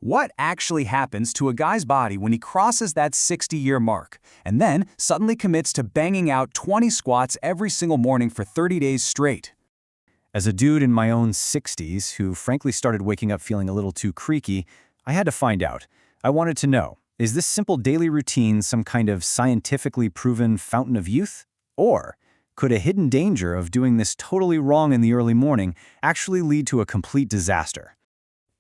What actually happens to a guy's body when he crosses that 60-year mark, and then suddenly commits to banging out 20 squats every single morning for 30 days straight? As a dude in my own 60s who frankly started waking up feeling a little too creaky, I had to find out. I wanted to know, is this simple daily routine some kind of scientifically proven fountain of youth? Or could a hidden danger of doing this totally wrong in the early morning actually lead to a complete disaster?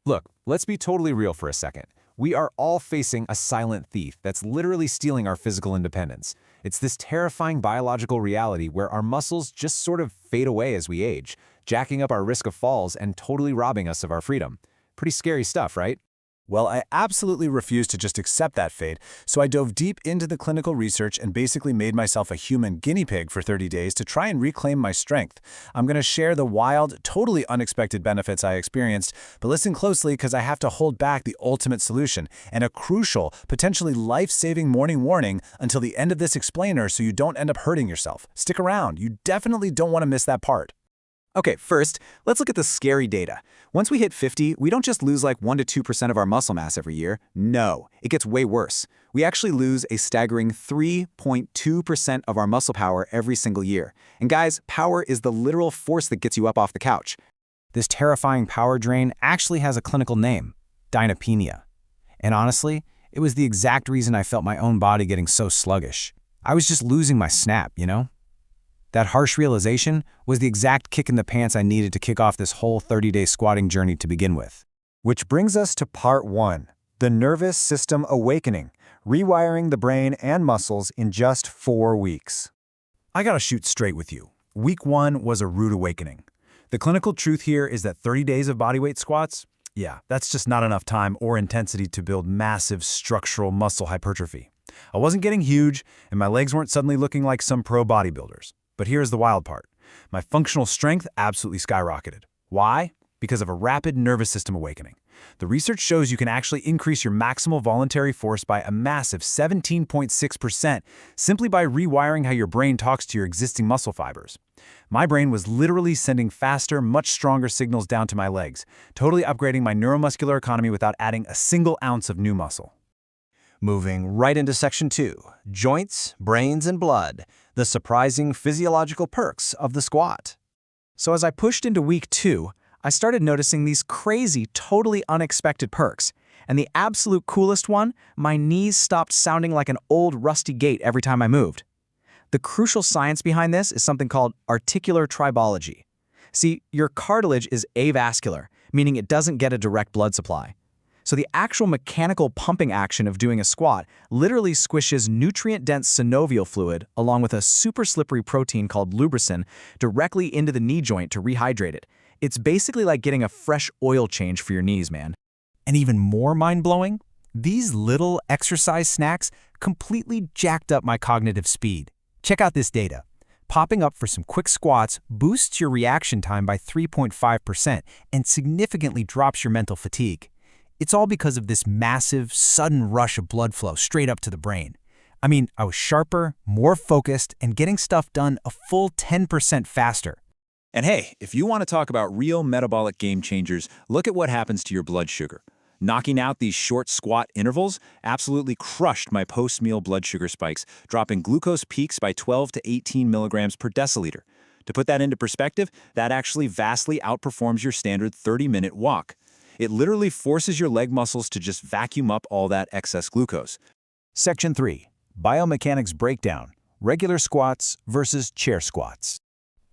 Look, let's be totally real for a second. We are all facing a silent thief that's literally stealing our physical independence. It's this terrifying biological reality where our muscles just sort of fade away as we age, jacking up our risk of falls and totally robbing us of our freedom. Pretty scary stuff, right? Well, I absolutely refused to just accept that fate, so I dove deep into the clinical research and basically made myself a human guinea pig for 30 days to try and reclaim my strength. I'm going to share the wild, totally unexpected benefits I experienced, but listen closely because I have to hold back the ultimate solution and a crucial, potentially life-saving morning warning until the end of this explainer so you don't end up hurting yourself. Stick around, you definitely don't want to miss that part. Okay, first, let's look at the scary data. Once we hit 50, we don't just lose like 1 to 2% of our muscle mass every year. No, it gets way worse. We actually lose a staggering 3.2% of our muscle power every single year. And guys, power is the literal force that gets you up off the couch. This terrifying power drain actually has a clinical name, dynapenia. And honestly, it was the exact reason I felt my own body getting so sluggish. I was just losing my snap, you know? That harsh realization was the exact kick in the pants I needed to kick off this whole 30-day squatting journey to begin with. Which brings us to part 1, the nervous system awakening, rewiring the brain and muscles in just 4 weeks. I gotta shoot straight with you. Week 1 was a rude awakening. The clinical truth here is that 30 days of bodyweight squats, yeah, that's just not enough time or intensity to build massive structural muscle hypertrophy. I wasn't getting huge, and my legs weren't suddenly looking like some pro bodybuilders. But here's the wild part. My functional strength absolutely skyrocketed. Why? Because of a rapid nervous system awakening. The research shows you can actually increase your maximal voluntary force by a massive 17.6% simply by rewiring how your brain talks to your existing muscle fibers. My brain was literally sending faster, much stronger signals down to my legs, totally upgrading my neuromuscular economy without adding a single ounce of new muscle. Moving right into section 2, joints, brains, and blood, the surprising physiological perks of the squat. So as I pushed into week 2, I started noticing these crazy, totally unexpected perks. And the absolute coolest one, my knees stopped sounding like an old rusty gate every time I moved. The crucial science behind this is something called articular tribology. See, your cartilage is avascular, meaning it doesn't get a direct blood supply. So the actual mechanical pumping action of doing a squat literally squishes nutrient-dense synovial fluid along with a super slippery protein called lubricin directly into the knee joint to rehydrate it. It's basically like getting a fresh oil change for your knees, man. And even more mind-blowing, these little exercise snacks completely jacked up my cognitive speed. Check out this data. Popping up for some quick squats boosts your reaction time by 3.5% and significantly drops your mental fatigue. It's all because of this massive, sudden rush of blood flow straight up to the brain. I mean, I was sharper, more focused, and getting stuff done a full 10% faster. And hey, if you want to talk about real metabolic game changers, look at what happens to your blood sugar. Knocking out these short squat intervals absolutely crushed my post-meal blood sugar spikes, dropping glucose peaks by 12 to 18 milligrams per deciliter. To put that into perspective, that actually vastly outperforms your standard 30-minute walk. It literally forces your leg muscles to just vacuum up all that excess glucose. Section 3. Biomechanics Breakdown. Regular squats versus chair squats.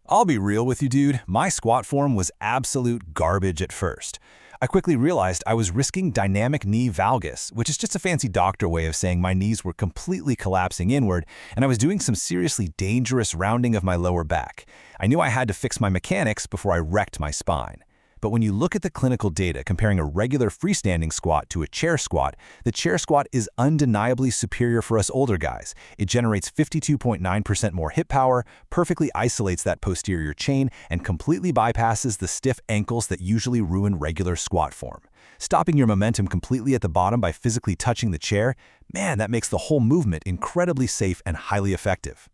I'll be real with you, dude. My squat form was absolute garbage at first. I quickly realized I was risking dynamic knee valgus, which is just a fancy doctor way of saying my knees were completely collapsing inward, and I was doing some seriously dangerous rounding of my lower back. I knew I had to fix my mechanics before I wrecked my spine. But when you look at the clinical data comparing a regular freestanding squat to a chair squat, the chair squat is undeniably superior for us older guys. It generates 52.9% more hip power, perfectly isolates that posterior chain, and completely bypasses the stiff ankles that usually ruin regular squat form. Stopping your momentum completely at the bottom by physically touching the chair, man, that makes the whole movement incredibly safe and highly effective.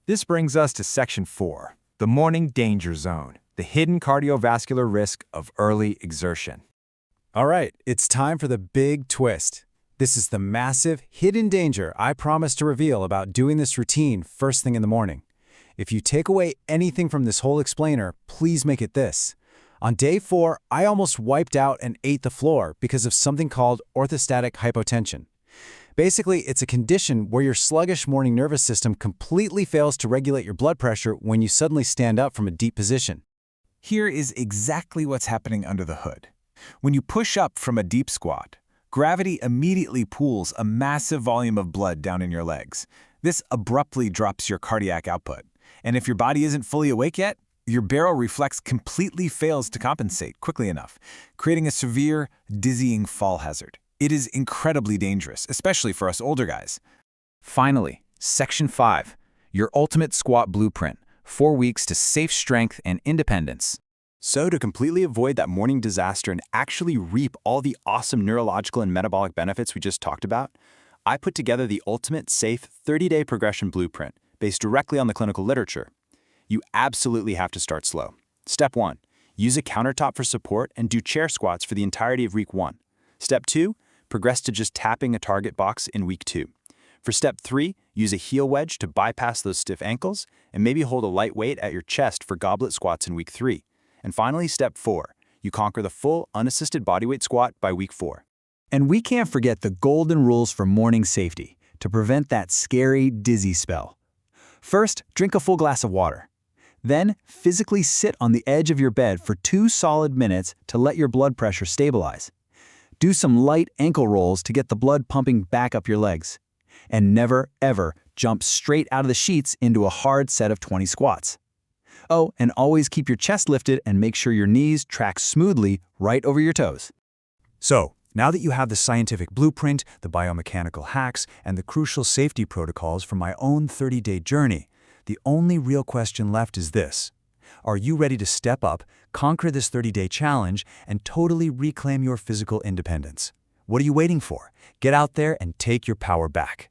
This brings us to section 4, the morning danger zone. The hidden cardiovascular risk of early exertion. All right, it's time for the big twist. This is the massive, hidden danger I promised to reveal about doing this routine first thing in the morning. If you take away anything from this whole explainer, please make it this. On day 4, I almost wiped out and ate the floor because of something called orthostatic hypotension. Basically, it's a condition where your sluggish morning nervous system completely fails to regulate your blood pressure when you suddenly stand up from a deep position. Here is exactly what's happening under the hood. When you push up from a deep squat, gravity immediately pulls a massive volume of blood down in your legs. This abruptly drops your cardiac output. And if your body isn't fully awake yet, your baroreflex completely fails to compensate quickly enough, creating a severe, dizzying fall hazard. It is incredibly dangerous, especially for us older guys. Finally, Section 5, your ultimate squat blueprint, 4 weeks to safe strength and independence. So to completely avoid that morning disaster and actually reap all the awesome neurological and metabolic benefits we just talked about, I put together the ultimate safe 30-day progression blueprint based directly on the clinical literature. You absolutely have to start slow. Step 1, use a countertop for support and do chair squats for the entirety of week 1. Step 2, progress to just tapping a target box in week 2. For step 3, use a heel wedge to bypass those stiff ankles and maybe hold a light weight at your chest for goblet squats in week 3. And finally, step 4, you conquer the full unassisted bodyweight squat by week 4. And we can't forget the golden rules for morning safety to prevent that scary, dizzy spell. First, drink a full glass of water. Then, physically sit on the edge of your bed for 2 solid minutes to let your blood pressure stabilize. Do some light ankle rolls to get the blood pumping back up your legs. And never, ever jump straight out of the sheets into a hard set of 20 squats. Oh, and always keep your chest lifted and make sure your knees track smoothly right over your toes. So, now that you have the scientific blueprint, the biomechanical hacks, and the crucial safety protocols from my own 30-day journey, the only real question left is this. Are you ready to step up, conquer this 30-day challenge, and totally reclaim your physical independence? What are you waiting for? Get out there and take your power back.